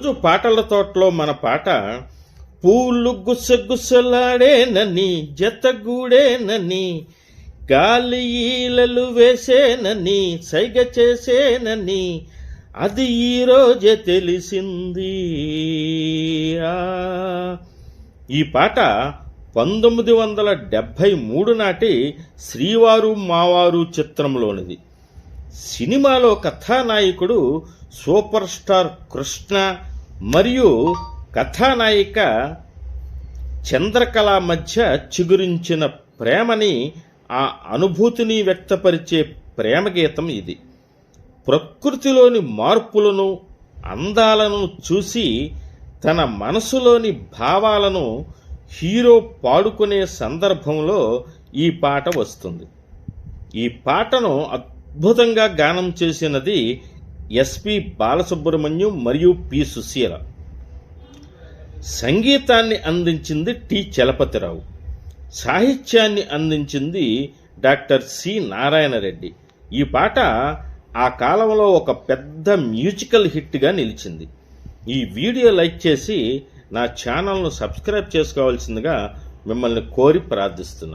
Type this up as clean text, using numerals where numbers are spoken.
ఈరోజు పాటల తోటలో మన పాట పూలు గుసగుసలాడేనని జతగూడేనని గాలి ఈలలు వేసేనని సైగ చేసేనని అది ఈరోజే తెలిసింది. ఈ పాట 1973 నాటి శ్రీవారు మావారు చిత్రంలోనిది. సినిమాలో కథానాయకుడు సూపర్ స్టార్ కృష్ణ మరియు కథానాయిక చంద్రకళ మధ్య చిగురించిన ప్రేమని, ఆ అనుభూతిని వ్యక్తపరిచే ప్రేమగీతం ఇది. ప్రకృతిలోని మార్పులను, అందాలను చూసి తన మనసులోని భావాలను హీరో పాడుకునే సందర్భంలో ఈ పాట వస్తుంది. ఈ పాటను అద్భుతంగా గానం చేసినది ఎస్పి బాలసుబ్రహ్మణ్యం మరియు పి సుశీల. సంగీతాన్ని అందించింది టి చలపతిరావు. సాహిత్యాన్ని అందించింది డాక్టర్ సి నారాయణరెడ్డి. ఈ పాట ఆ కాలంలో ఒక పెద్ద మ్యూజికల్ హిట్గా నిలిచింది. ఈ వీడియో లైక్ చేసి నా ఛానల్ను సబ్స్క్రైబ్ చేసుకోవాల్సిందిగా మిమ్మల్ని కోరి ప్రార్థిస్తున్నాను.